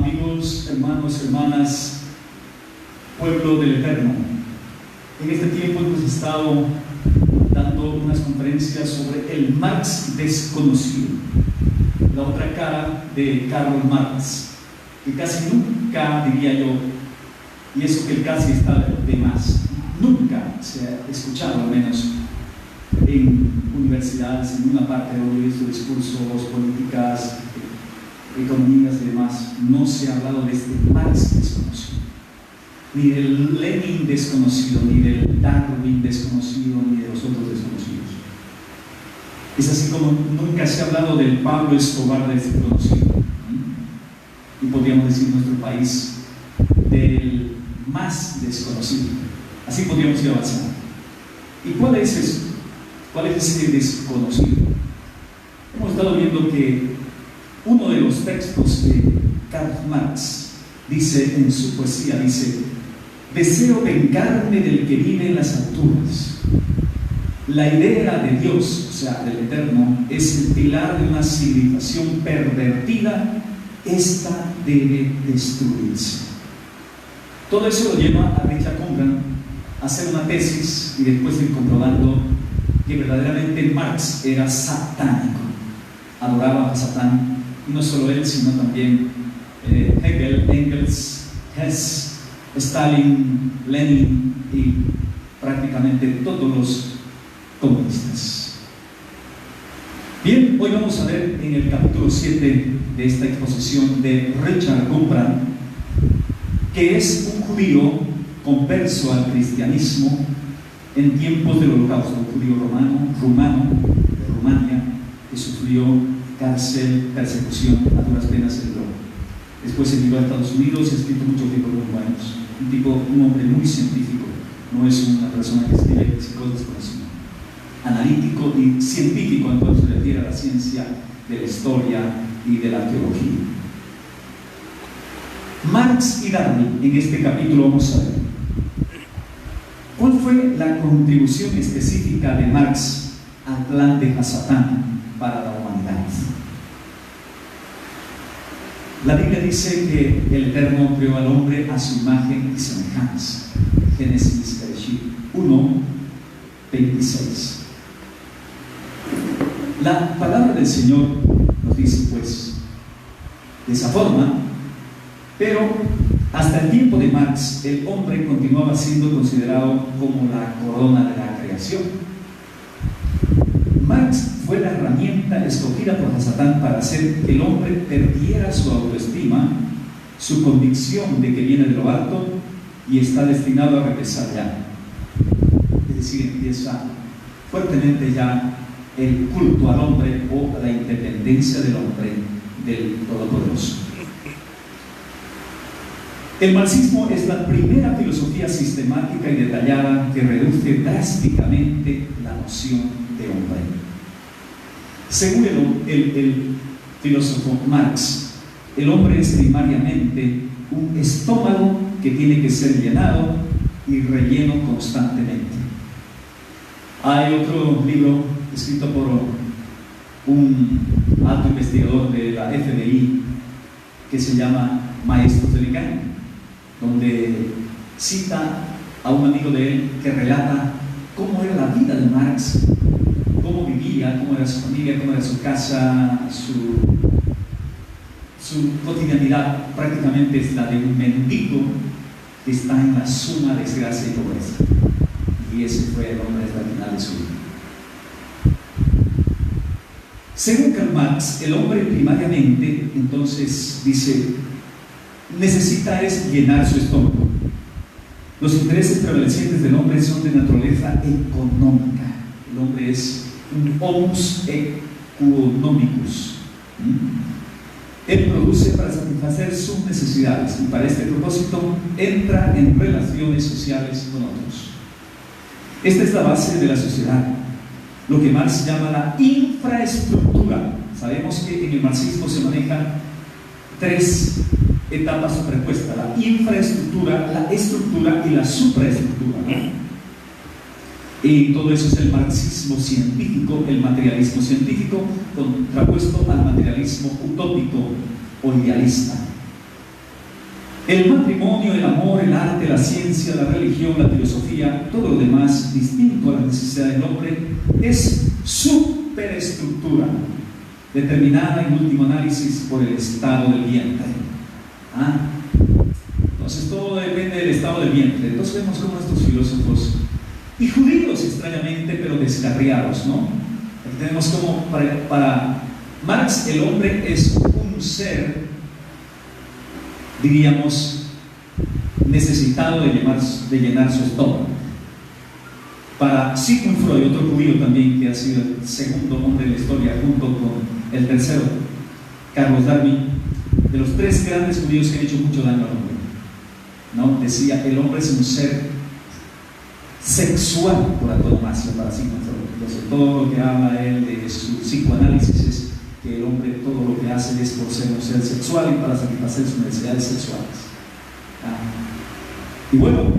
amigos, hermanos, hermanas, pueblo del Eterno. En este tiempo hemos estado dando unas conferencias sobre el Marx desconocido, la otra cara de Karl Marx, que casi nunca, diría yo, y eso que casi está de más, nunca se ha escuchado, al menos en universidades, en una parte de oír sus discursos, políticas, economías y demás. No se ha hablado de este Marx desconocido, ni del Lenin desconocido, ni del Darwin desconocido, ni de los otros desconocidos. Es así como nunca se ha hablado del Pablo Escobar desconocido, y podríamos decir en nuestro país del más desconocido. Así podríamos ir avanzando. ¿Y cuál es eso? ¿Cuál es ese desconocido? Hemos estado viendo que uno de los textos de Karl Marx dice en su poesía, dice: deseo vengarme del que vive en las alturas. La idea de Dios, o sea, del Eterno, es el pilar de una civilización pervertida. Esta debe destruirse. Todo eso lo lleva a Richard Congan a hacer una tesis y después ir comprobando que verdaderamente Marx era satánico, adoraba a Satán, y no solo él, sino también Hegel, Engels, Hess, Stalin, Lenin y prácticamente todos los comunistas. Bien, hoy vamos a ver en el capítulo 7 de esta exposición de Richard Congan, que es un judío converso al cristianismo en tiempos del Holocausto, un judío rumano de Rumania, que sufrió cárcel, persecución, a duras penas en Roma. Después emigró a Estados Unidos y ha escrito muchos libros muy buenos. Un hombre muy científico, no es una persona que escribe cosas desconocidas. Analítico y científico en cuanto se refiere a la ciencia de la historia y de la arqueología. Marx y Darwin, en este capítulo vamos a ver cuál fue la contribución específica de Marx al plan de Hasatán para la humanidad. La Biblia dice que el Eterno creó al hombre a su imagen y semejanza. Génesis 1:26. La palabra del Señor nos dice pues de esa forma, pero hasta el tiempo de Marx el hombre continuaba siendo considerado como la corona de la creación. Marx fue la herramienta escogida por Satán para hacer que el hombre perdiera su autoestima, su convicción de que viene de lo alto y está destinado a regresar ya. Es decir, empieza fuertemente ya el culto al hombre o la independencia del hombre del Todopoderoso. El marxismo es la primera filosofía sistemática y detallada que reduce drásticamente la noción de hombre. Según el filósofo Marx, el hombre es primariamente un estómago que tiene que ser llenado y relleno constantemente. Hay otro libro escrito por un alto investigador de la FBI que se llama Maestros del Engaño, donde cita a un amigo de él que relata cómo era la vida de Marx, cómo vivía, cómo era su familia, cómo era su casa, su cotidianidad. Prácticamente es la de un mendigo que está en la suma de desgracia y pobreza. Y ese fue el hombre hasta el final de su vida. Según Karl Marx, el hombre primariamente, entonces, dice, necesita es llenar su estómago. Los intereses prevalecientes del hombre son de naturaleza económica. El hombre es un homus economicus. Él produce para satisfacer sus necesidades y para este propósito entra en relaciones sociales con otros. Esta es la base de la sociedad, lo que Marx llama la infraestructura. Sabemos que en el marxismo se manejan tres etapas superpuestas: la infraestructura, la estructura y la supraestructura, ¿no? Y todo eso es el marxismo científico, el materialismo científico contrapuesto al materialismo utópico o idealista. El matrimonio, el amor, el arte, la ciencia, la religión, la filosofía, todo lo demás distinto a la necesidad del hombre, es superestructura, determinada en último análisis por el estado del vientre. Entonces todo depende del estado del vientre. Entonces vemos cómo estos filósofos, y judíos extrañamente, pero descarriados, ¿no? Aquí tenemos como para Marx el hombre es un ser, diríamos, necesitado de llenar su estómago. Para Sigmund Freud, otro judío también que ha sido el segundo hombre de la historia junto con el tercero, Carlos Darwin, de los tres grandes judíos que han hecho mucho daño al hombre, ¿no? Decía, el hombre es un ser sexual por antonomasia para Sigmund Freud. Entonces todo lo que habla él de su psicoanálisis es que el hombre todo lo que hace es por ser un ser sexual y para satisfacer sus necesidades sexuales. Y bueno,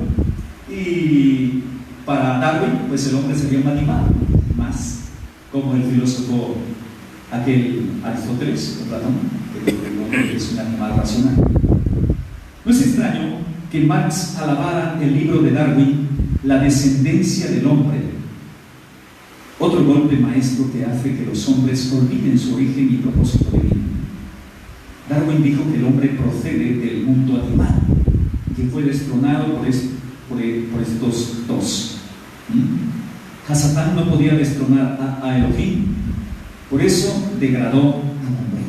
y para Darwin, pues el hombre sería un animal, más como el filósofo aquel Aristóteles, Platón, que el hombre es un animal racional. No es extraño que Marx alabara el libro de Darwin, La descendencia del hombre, otro golpe maestro que hace que los hombres olviden su origen y propósito divino. Darwin dijo que el hombre procede del mundo animal, que fue destronado por estos dos. Hasatán no podía destronar a Elohim, por eso degradó al hombre.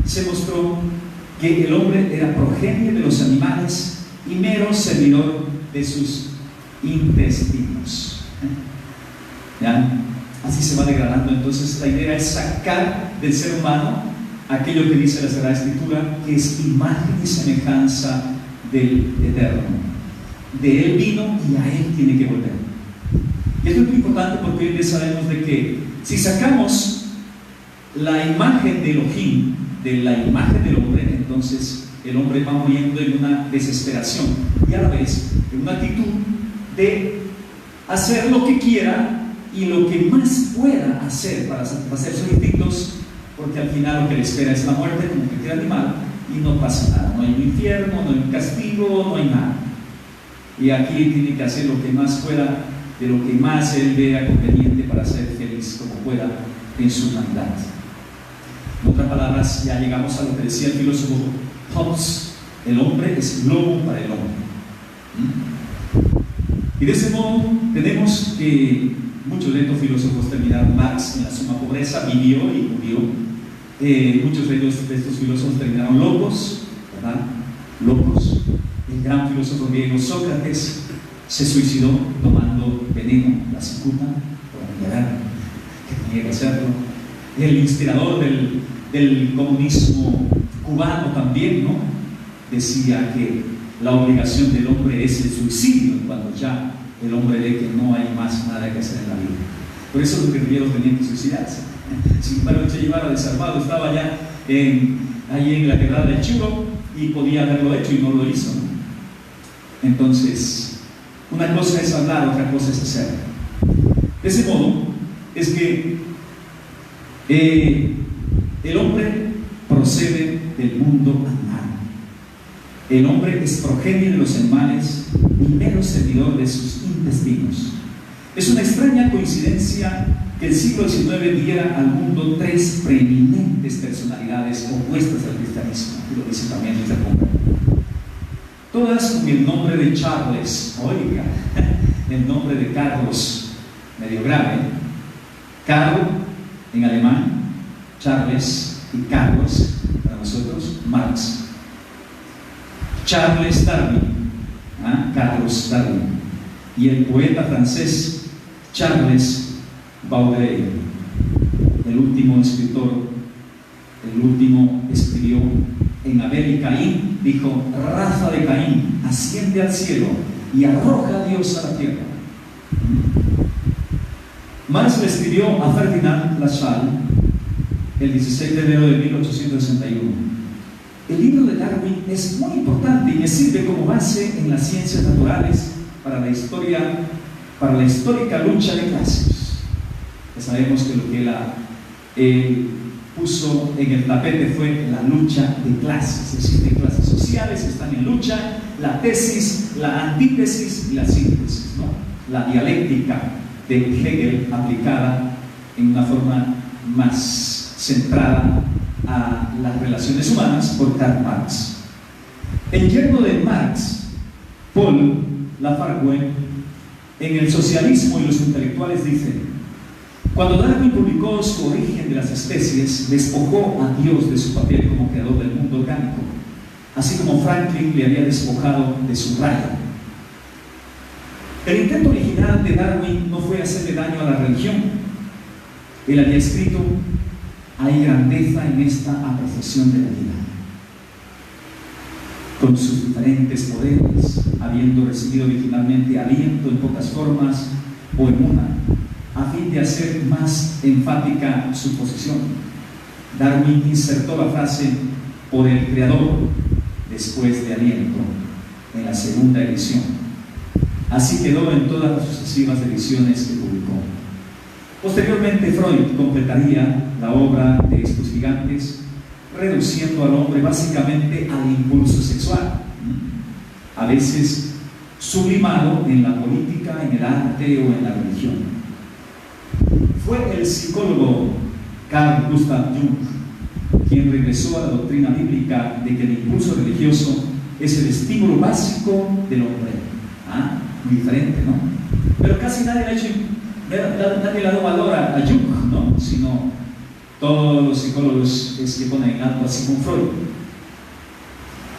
Se mostró que el hombre era progenie de los animales y mero servidor de sus intestinos. ¿Ya? Así se va degradando. Entonces la idea es sacar del ser humano aquello que dice la Sagrada Escritura, que es imagen y semejanza del Eterno. De Él vino y a Él tiene que volver. Y esto es muy importante porque hoy día sabemos de que si sacamos la imagen de Elohim de la imagen del hombre, entonces el hombre va muriendo en una desesperación y a la vez en una actitud de hacer lo que quiera y lo que más pueda hacer para satisfacer sus instintos, porque al final lo que le espera es la muerte como cualquier animal y no pasa nada, no hay un infierno, no hay un castigo, no hay nada. Y aquí tiene que hacer lo que más pueda, de lo que más él vea conveniente para ser feliz como pueda en su humanidad. En otras palabras, ya llegamos a lo que decía el filósofo Hobbes: el hombre es lobo para el hombre. Y de ese modo tenemos que muchos de estos filósofos terminaron. Marx en la suma pobreza vivió y murió. Muchos de estos filósofos terminaron locos, ¿verdad? Locos. El gran filósofo griego Sócrates se suicidó tomando veneno, la cicuta, por aclarar que tenía que hacerlo. El inspirador del comunismo cubano también, ¿no? Decía que la obligación del hombre es el suicidio cuando ya el hombre ve que no hay más nada que hacer en la vida. Por eso los guerrilleros tenían que suicidarse. Sin embargo, Che Guevara, desarmado, estaba ya ahí en la quebrada del Churo y podía haberlo hecho y no lo hizo, ¿no? Entonces, una cosa es hablar, otra cosa es hacer. De ese modo, es que el hombre procede del mundo animal. El hombre es progenie de los animales y mero servidor de sus intestinos. Es una extraña coincidencia que el siglo XIX diera al mundo tres preeminentes personalidades opuestas al cristianismo, y lo dice también Luther. Todas con el nombre de Charles, oiga, el nombre de Carlos, medio grave, Karl en alemán, Charles, y Carlos, para nosotros, Marx. Charles Darwin, Carlos Darwin, y el poeta francés Charles Baudelaire, el último escritor, el último escribió en Abel y Caín, dijo: raza de Caín, asciende al cielo y arroja a Dios a la tierra. Marx le escribió a Ferdinand Lassalle el 16 de enero de 1861. El libro de Darwin es muy importante y me sirve como base en las ciencias naturales para la histórica lucha de clases. Ya sabemos que lo que él puso en el tapete fue la lucha de clases. Existen clases sociales que están en lucha, la tesis, la antítesis y la síntesis, ¿no? La dialéctica de Hegel aplicada en una forma más centrada a las relaciones humanas por Karl Marx. El yerno de Marx, Paul Lafargue, en El socialismo y los intelectuales dice: cuando Darwin publicó Su origen de las especies, despojó a Dios de su papel como creador del mundo orgánico, así como Franklin le había despojado de su rayo. El intento original de Darwin no fue hacerle daño a la religión. Él había escrito: hay grandeza en esta apreciación de la vida. Con sus diferentes poderes, habiendo recibido originalmente aliento en pocas formas o en una, a fin de hacer más enfática su posición, Darwin insertó la frase por el creador después de aliento en la segunda edición. Así quedó en todas las sucesivas ediciones que publicó. Posteriormente, Freud completaría la obra de estos gigantes, reduciendo al hombre básicamente al impulso sexual, a veces sublimado en la política, en el arte o en la religión. Fue el psicólogo Carl Gustav Jung quien regresó a la doctrina bíblica de que el impulso religioso es el estímulo básico del hombre. Muy diferente, ¿no? Pero casi nadie le ha dado valor a Jung, ¿no? Sino todos los psicólogos que ponen en alto, así como Freud.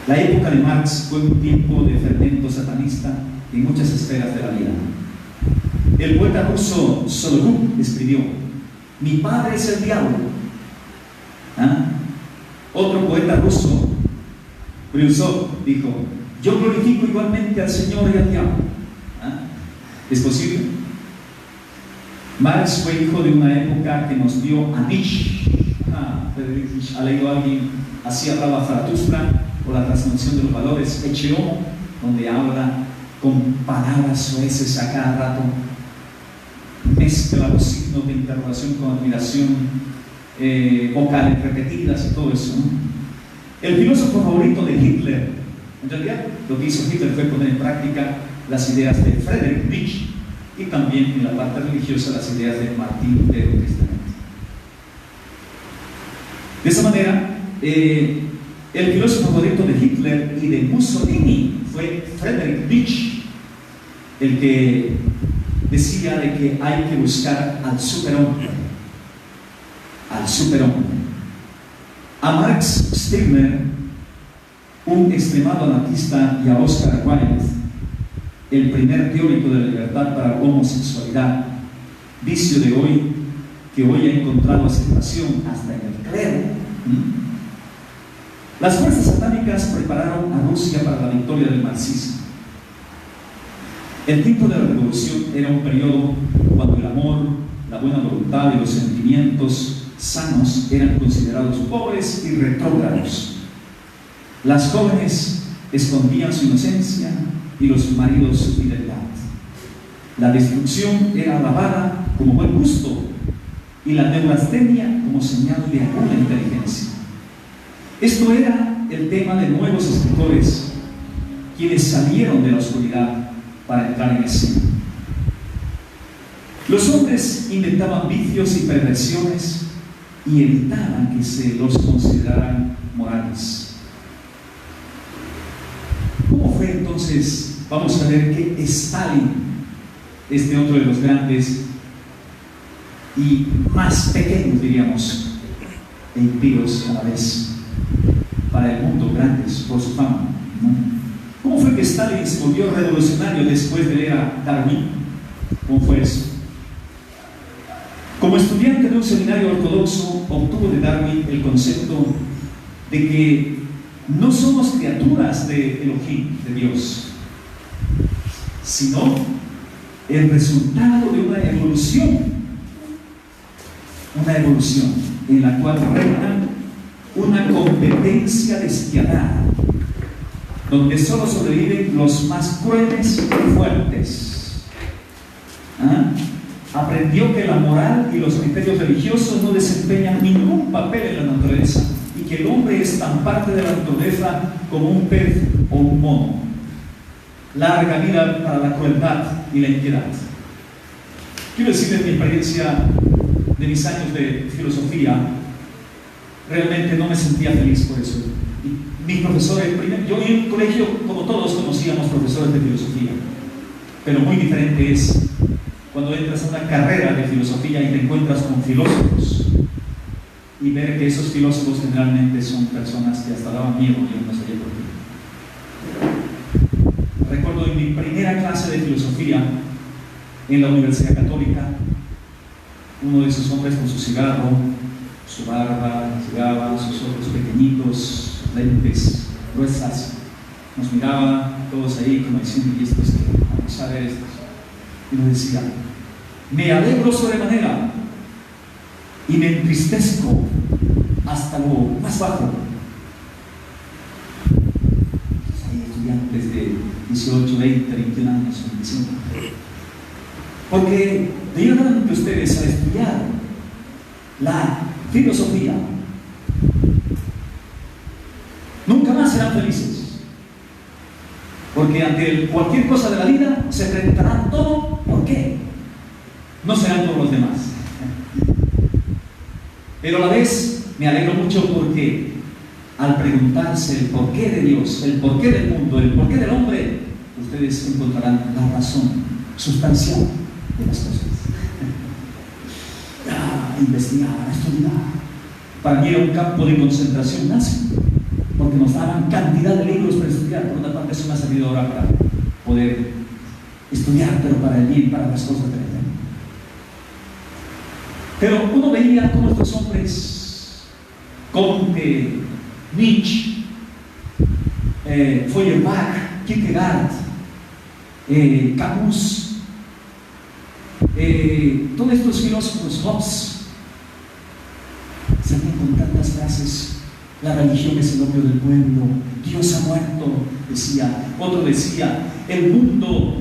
La época de Marx fue un tiempo de fermento satanista en muchas esferas de la vida. El poeta ruso Sologub escribió: mi padre es el diablo. Otro poeta ruso, Brusov, dijo: yo glorifico igualmente al Señor y al diablo. ¿Es posible? Marx fue hijo de una época que nos dio a Nietzsche. Friedrich Nietzsche. ¿Ha leído alguien? Así hablaba Zaratustra, o la transmisión de los valores, Ecce Homo, donde habla con palabras soeces a cada rato, mezcla los signos de interrogación con admiración, vocales repetidas y todo eso, ¿no? El filósofo favorito de Hitler, en realidad lo que hizo Hitler fue poner en práctica las ideas de Friedrich Nietzsche y también en la parte religiosa las ideas de Martín Lutero Cristianamente. De esa manera, el filósofo favorito de Hitler y de Mussolini fue Friedrich Nietzsche, el que decía de que hay que buscar al superhombre, al superhombre. A Max Stirner, un extremado anarquista, y a Oscar Wilde, el primer teórico de la libertad para la homosexualidad, vicio de hoy, que hoy ha encontrado aceptación hasta en el clero. Las fuerzas satánicas prepararon a Rusia para la victoria del marxismo. El tiempo de la revolución era un periodo cuando el amor, la buena voluntad y los sentimientos sanos eran considerados pobres y retrógrados. Las jóvenes escondían su inocencia y los maridos su fidelidad. La destrucción era alabada como buen gusto y la neurastenia como señal de aguda inteligencia. Esto era el tema de nuevos escritores, quienes salieron de la oscuridad para entrar en escena. Los hombres inventaban vicios y perversiones y evitaban que se los consideraran morales. ¿Cómo fue entonces? Vamos a ver que Stalin, este otro de los grandes y más pequeños, diríamos, e impíos a la vez, para el mundo, grandes por su fama, ¿no? ¿Cómo fue que Stalin se volvió revolucionario después de leer a Darwin? ¿Cómo fue eso? Como estudiante de un seminario ortodoxo, obtuvo de Darwin el concepto de que no somos criaturas de Elohim, de Dios, sino el resultado de una evolución en la cual reina una competencia despiadada, donde solo sobreviven los más crueles y fuertes. aprendió que la moral y los criterios religiosos no desempeñan ningún papel en la naturaleza y que el hombre es tan parte de la naturaleza como un pez o un mono. Larga vida para la crueldad y la impiedad. Quiero decirles mi experiencia de mis años de filosofía. Realmente no me sentía feliz por eso. Y mis profesores, yo en el colegio, como todos, conocíamos profesores de filosofía, pero muy diferente es cuando entras a una carrera de filosofía y te encuentras con filósofos y ver que esos filósofos generalmente son personas que hasta daban miedo, yo no sabía por qué. Recuerdo en mi primera clase de filosofía en la Universidad Católica, uno de esos hombres con su cigarro, su barba, llegaba, sus ojos pequeñitos, lentes gruesas, nos miraba todos ahí como diciendo, ¿y esto es qué? Vamos a ver esto. Y nos decía, me alegro sobremanera y me entristezco hasta lo más bajo. Hay estudiantes de 18, 20, 21 años, 25. Porque de ir ante ustedes a estudiar la filosofía, nunca más serán felices. Porque ante cualquier cosa de la vida se preguntarán todo ¿por qué? No serán como los demás. Pero a la vez me alegro mucho porque al preguntarse el porqué de Dios, el porqué del mundo, el porqué del hombre, ustedes encontrarán la razón sustancial de las cosas. Investigar, estudiar. Para mí era un campo de concentración nazi, porque nos daban cantidad de libros para estudiar. Por otra parte, eso me ha servido ahora para poder estudiar, pero para el bien, para las cosas de la vida. Pero uno veía cómo estos hombres, Comte, Nietzsche, Feuerbach, Kierkegaard, Camus, todos estos filósofos, Hobbes, salían con tantas frases. La religión es el opio del pueblo, Dios ha muerto, decía. Otro decía, el mundo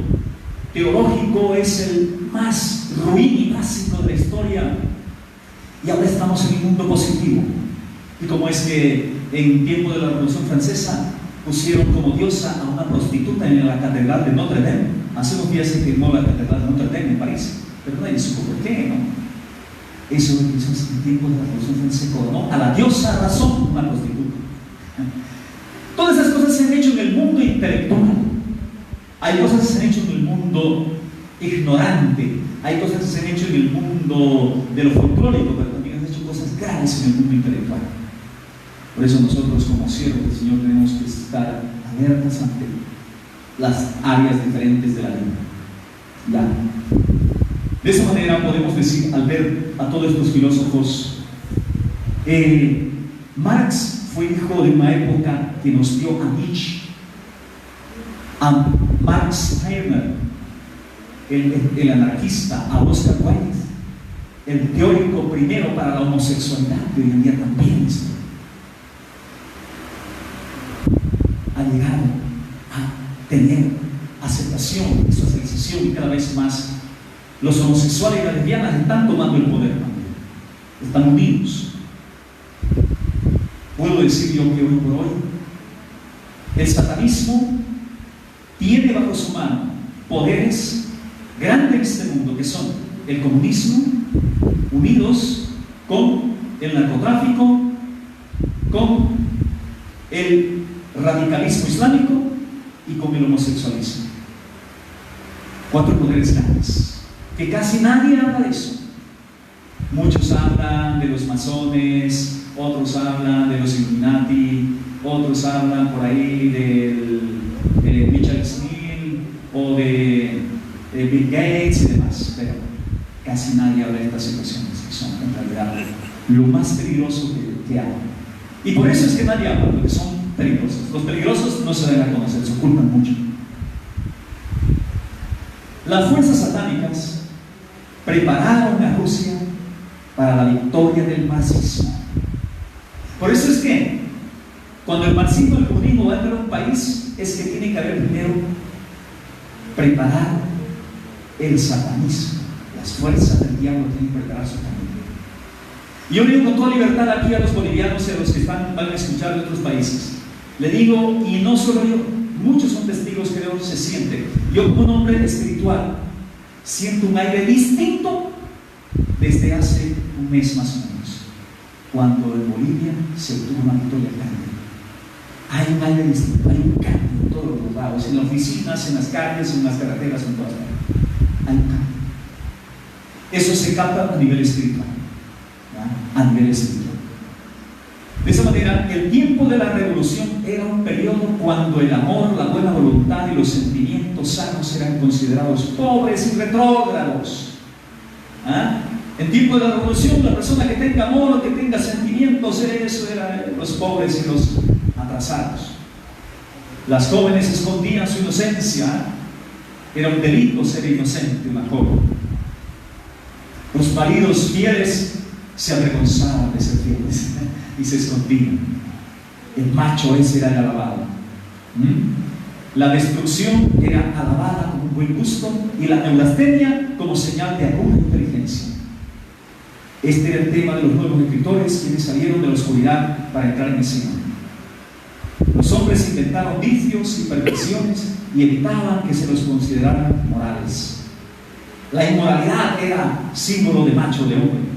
teológico es el más ruin y básico de la historia, y ahora estamos en un mundo positivo. Y como es que en tiempo de la Revolución Francesa pusieron como diosa a una prostituta en la catedral de Notre Dame. Hace unos días se firmó la catedral de Notre Dame en París, pero nadie supo por qué, ¿no? Eso es en tiempo de la Revolución Francesa, coronó a la diosa razón una prostituta. Todas esas cosas se han hecho en el mundo intelectual. Hay cosas que se han hecho en el mundo ignorante, hay cosas que se han hecho en el mundo de lo folclórico, pero también han hecho cosas grandes en el mundo intelectual. Por eso nosotros como siervos del Señor tenemos que estar alertas ante las áreas diferentes de la vida. Ya. De esa manera podemos decir, al ver a todos estos filósofos, Marx fue hijo de una época que nos dio a Nietzsche, a Max Weber, el anarquista, a Oscar Wilde, el teórico primero para la homosexualidad, que hoy en día también ha llegado a tener aceptación y socialización, y cada vez más los homosexuales y las lesbianas están tomando el poder también, están unidos. Puedo decir yo que hoy por hoy el satanismo tiene bajo su mano poderes grandes en este mundo, que son el comunismo, unidos con el narcotráfico, con el radicalismo islámico y con el homosexualismo. 4 poderes grandes, que casi nadie habla de eso. Muchos hablan de los masones, otros hablan de los Illuminati, otros hablan por ahí de Richard Steele o de Bill Gates y demás, pero casi nadie habla de estas situaciones que son en realidad lo más peligroso que hay. Y por eso es que nadie habla, porque son peligrosos. Los peligrosos no se deben a conocer, se ocultan mucho. Las fuerzas satánicas prepararon a Rusia para la victoria del marxismo. Por eso es que cuando el marxismo y el comunismo van a entrar a un país, es que tiene que haber primero preparado el satanismo, Las fuerzas del diablo tienen que preparar su camino. Y yo le digo con toda libertad aquí a los bolivianos y a los que van a escuchar de otros países. Le digo, y no solo yo, muchos son testigos, creo, se siente. Yo como un hombre espiritual siento un aire distinto desde hace un mes más o menos, cuando en Bolivia se obtuvo una victoria grande. Hay un aire distinto, hay un cambio en todos los lados, en las oficinas, en las calles, en las carreteras, en todas partes. Hay un cambio. Eso se capta a nivel espiritual, ¿ya? A nivel espiritual. De esa manera, el tiempo de la revolución era un periodo cuando el amor, la buena voluntad y los sentimientos sanos eran considerados pobres y retrógrados. ¿Ah? En tiempo de la revolución, la persona que tenga amor, que tenga sentimientos, eso eran los pobres y los atrasados. Las jóvenes escondían su inocencia. Era un delito ser inocente, una joven. Los maridos fieles se avergonzaban de ser fieles y se escondían. El macho ese era el alabado. La destrucción era alabada como un buen gusto y la neurastenia como señal de aguda inteligencia. Este era el tema de los nuevos escritores, quienes salieron de la oscuridad para entrar en escena. Los hombres inventaron vicios y perversiones y evitaban que se los consideraran morales. La inmoralidad era símbolo de macho, de hombre.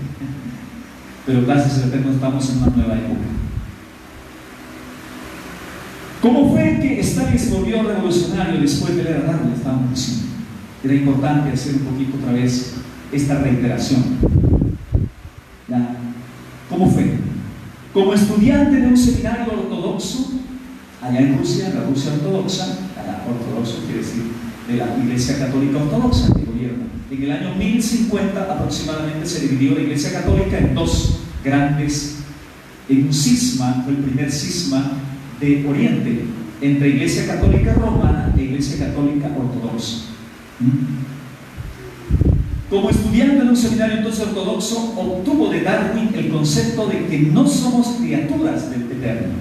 Pero gracias al Eterno estamos en una nueva época. ¿Cómo fue que Stalin se volvió revolucionario después de la era Darwin? Estábamos diciendo. Era importante hacer un poquito otra vez esta reiteración. ¿Ya? ¿Cómo fue? Como estudiante de un seminario ortodoxo, allá en Rusia, en la Rusia ortodoxa, ortodoxo quiere decir de la Iglesia Católica Ortodoxa que gobierna. En el año 1050 aproximadamente se dividió la Iglesia Católica en dos grandes, en un cisma, fue el primer cisma de Oriente, entre Iglesia Católica Romana e Iglesia Católica Ortodoxa. Como estudiante de un seminario entonces ortodoxo, obtuvo de Darwin el concepto de que no somos criaturas del Eterno,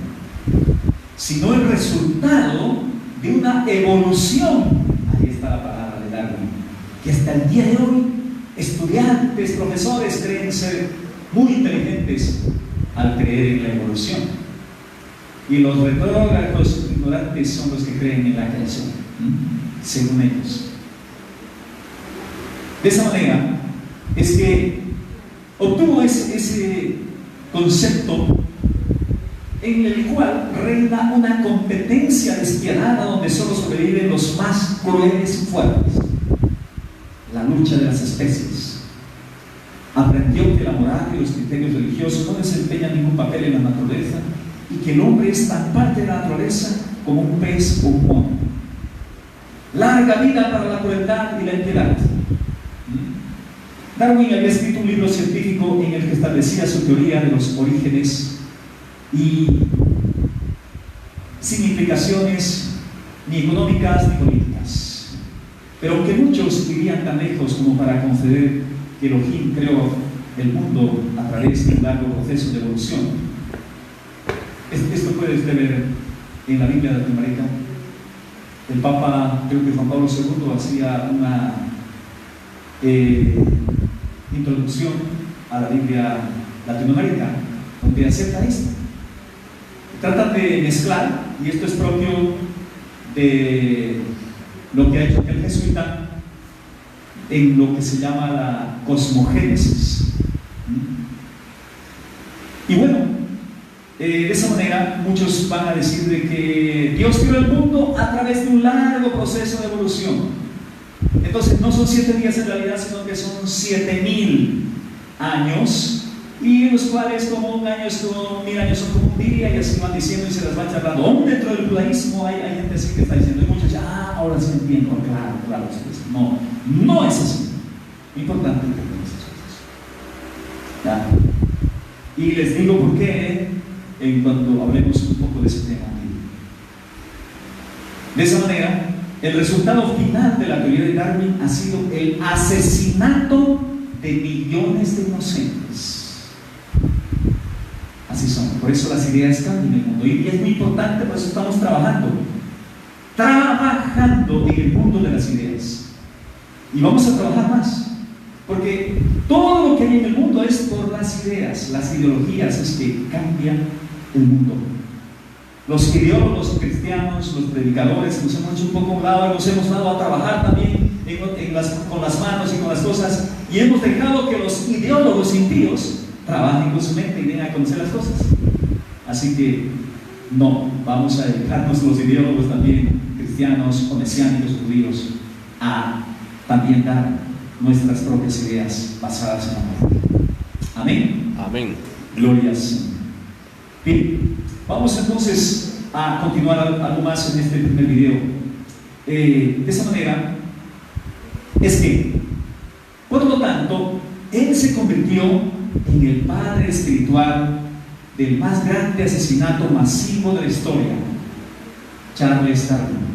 sino el resultado de una evolución. Ahí está la palabra de Darwin, que hasta el día de hoy estudiantes, profesores creen ser muy inteligentes al creer en la evolución, y los retrógrados ignorantes son los que creen en la creación, según ellos. De esa manera es que obtuvo ese concepto en el cual reina una competencia despiadada donde solo sobreviven los más crueles y fuertes. La lucha de las especies. Aprendió que la moral y los criterios religiosos no desempeñan ningún papel en la naturaleza y que el hombre es tan parte de la naturaleza como un pez o un mono. Larga vida para la crueldad y la impiedad. Darwin había escrito un libro científico en el que establecía su teoría de los orígenes y sin implicaciones ni económicas ni políticas. Pero aunque muchos irían tan lejos como para conceder que Elohim creó el mundo a través de un largo proceso de evolución, esto puede usted ver en la Biblia de Latinoamérica. El Papa, creo que Juan Pablo II, hacía una introducción a la Biblia latinoamericana, donde acepta esto. Tratan de mezclar, y esto es propio de lo que ha hecho el jesuita en lo que se llama la cosmogénesis. Y bueno, de esa manera muchos van a decir de que Dios creó el mundo a través de un largo proceso de evolución. Entonces no son 7 días en realidad, sino que son 7000 años, y en los cuales como un año es como 1000 años son como un día, y así van diciendo y se las van charlando. Aún dentro del judaísmo hay gente así que está diciendo, y muchos dicen, ahora sí entiendo, claro, no es así. Importante entender esas cosas. ¿Ya? Y les digo por qué en cuanto hablemos un poco de ese tema aquí. De esa manera, el resultado final de la teoría de Darwin ha sido el asesinato de millones de inocentes. Así son. Por eso las ideas cambian en el mundo. Y es muy importante, por eso estamos trabajando en el mundo de las ideas. Y vamos a trabajar más. Porque todo lo que hay en el mundo es por las ideas, las ideologías es que cambian el mundo. Los ideólogos cristianos, los predicadores, nos hemos hecho un poco a un lado y nos hemos dado a trabajar también con las manos y con las cosas, y hemos dejado que los ideólogos impíos trabajen con su mente y den a conocer las cosas. Así que no, vamos a dedicarnos los ideólogos también, cristianos o mesiánicos judíos, a también dar nuestras propias ideas basadas en la palabra. Amén. Amén. Gloria al Señor. Bien, vamos entonces a continuar algo más en este primer video. De esa manera es que, por lo tanto, él se convirtió en el padre espiritual del más grande asesinato masivo de la historia, Charles Darwin.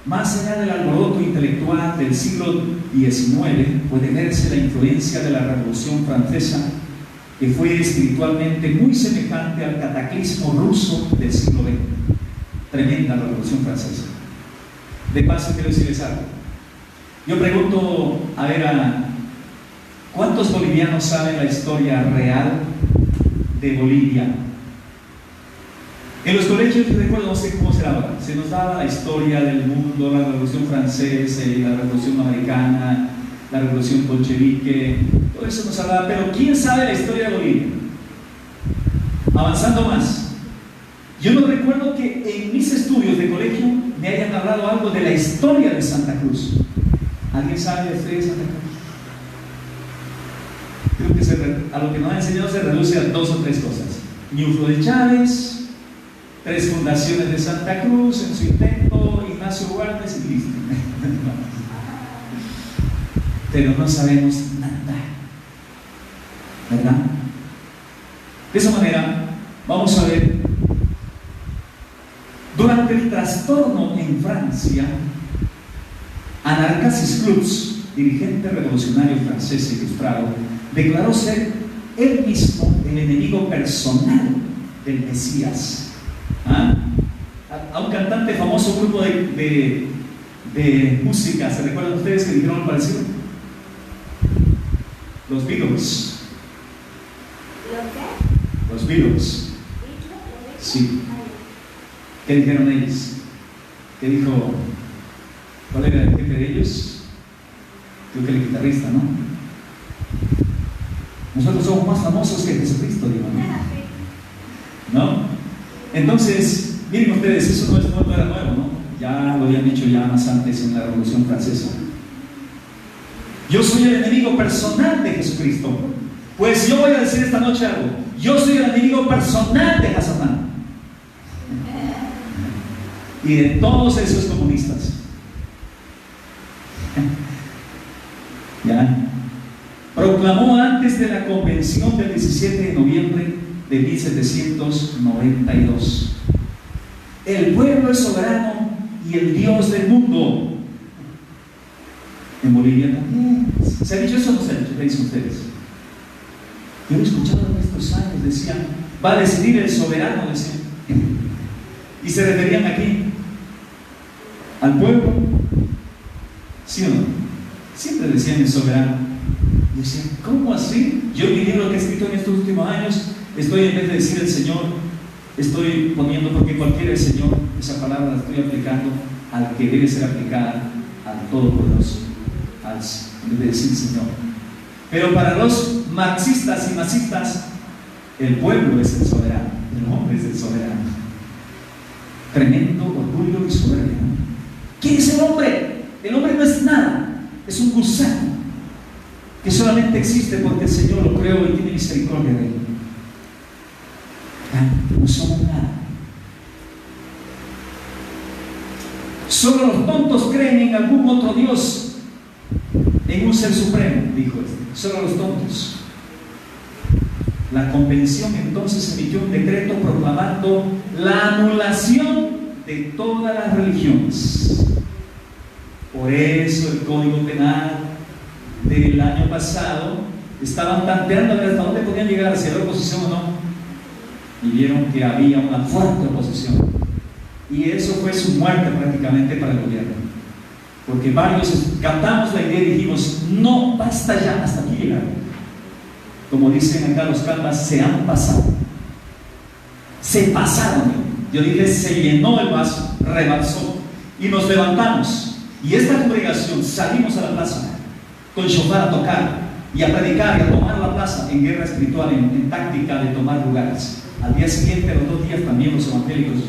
Más allá del alboroto intelectual del siglo XIX, puede verse la influencia de la Revolución Francesa, que fue espiritualmente muy semejante al cataclismo ruso del siglo XX. Tremenda la Revolución Francesa. De paso, quiero decirles algo. Yo pregunto, a ver, ¿cuántos bolivianos saben la historia real de Bolivia? En los colegios, yo recuerdo, no sé cómo será ahora, se nos daba la historia del mundo, la Revolución Francesa, la Revolución Americana, la Revolución Bolchevique, todo eso nos hablaba, pero ¿quién sabe la historia de Bolivia? Avanzando más, yo no recuerdo que en mis estudios de colegio me hayan hablado algo de la historia de Santa Cruz. ¿Alguien sabe la historia de Santa Cruz? Creo que a lo que nos han enseñado se reduce a 2 o 3 cosas: Ñuflo de Chávez, 3 fundaciones de Santa Cruz en su intento, Ignacio Guardes y listo. Pero no sabemos nada, ¿verdad? De esa manera, vamos a ver, durante el trastorno en Francia, Anarcasis Clous, dirigente revolucionario francés ilustrado, declaró ser él mismo el enemigo personal del Mesías. A un cantante famoso, grupo de música, ¿se recuerdan ustedes que dijeron algo parecido? Los Beatles. Los Beatles. Sí. ¿Qué dijeron ellos? ¿Qué dijo? ¿Cuál era el jefe de ellos? Creo que el guitarrista, ¿no? Nosotros somos más famosos que Jesucristo, digo, ¿no? Entonces, miren ustedes, eso no era nuevo, ¿no? Ya lo habían dicho ya más antes en la Revolución Francesa. Yo soy el enemigo personal de Jesucristo. Pues yo voy a decir esta noche algo. Yo soy el enemigo personal de Hasatán y de todos esos comunistas. ¿Ya? Proclamó antes de la convención del 17 de noviembre de 1792: el pueblo es soberano y el Dios del mundo. En Bolivia también. ¿Se ha dicho eso o no se ha dicho? ¿Qué dicen ustedes? Yo he escuchado en estos años, decían, va a decidir el soberano, decían. Y se referían aquí al pueblo, ¿sí o no? Siempre decían el soberano. Y decían, ¿cómo así? Yo en mi libro que he escrito en estos últimos años, estoy, en vez de decir el Señor, estoy poniendo, porque cualquiera el Señor, esa palabra la estoy aplicando al que debe ser aplicada, al Todopoderoso, en vez de decir Señor. Pero para los marxistas y masistas, el pueblo es el soberano, el hombre es el soberano. Tremendo orgullo y soberbia. ¿Quién es el hombre? El hombre no es nada, es un gusano que solamente existe porque el Señor lo creó y tiene misericordia de él. No somos nada. Solo los tontos creen en algún otro Dios, en un ser supremo, dijo este. Solo los tontos. La convención entonces emitió un decreto proclamando la anulación de todas las religiones. Por eso el Código Penal del año pasado estaban tanteando a ver hasta dónde podían llegar, si había oposición o no, y vieron que había una fuerte oposición, y eso fue su muerte prácticamente para el gobierno, Porque varios captamos la idea y dijimos, no, basta ya, hasta aquí llegaron. Como dicen acá los canvas, se han pasado. Se pasaron. Yo dije, se llenó el vaso, rebalsó. Y nos levantamos. Y esta congregación salimos a la plaza con shofar a tocar y a predicar y a tomar la plaza en guerra espiritual, en táctica de tomar lugares. Al día siguiente, a los 2 días, también los evangélicos,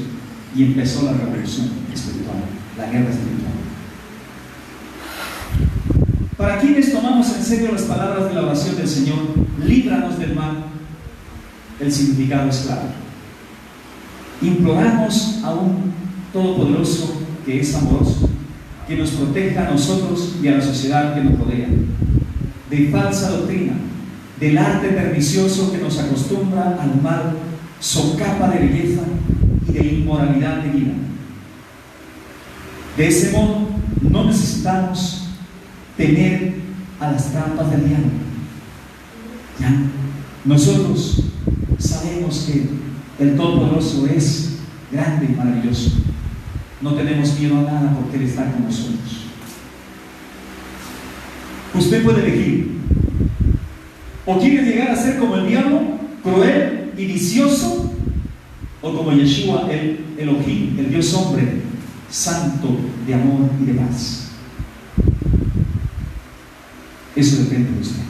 y empezó la revolución espiritual, la guerra espiritual. Para quienes tomamos en serio las palabras de la oración del Señor, líbranos del mal, el significado es claro. Imploramos a un Todopoderoso que es amoroso, que nos proteja a nosotros y a la sociedad que nos rodea de falsa doctrina, del arte pernicioso que nos acostumbra al mal, socapa de belleza y de inmoralidad de vida. De ese modo, no necesitamos temer a las trampas del diablo. ¿Ya? Nosotros sabemos que el Todopoderoso es grande y maravilloso. No tenemos miedo a nada porque Él está con nosotros. Usted puede elegir: o quiere llegar a ser como el diablo, cruel y vicioso, o como Yeshua, el Elohim, el Dios hombre, santo, de amor y de paz. Eso depende de usted.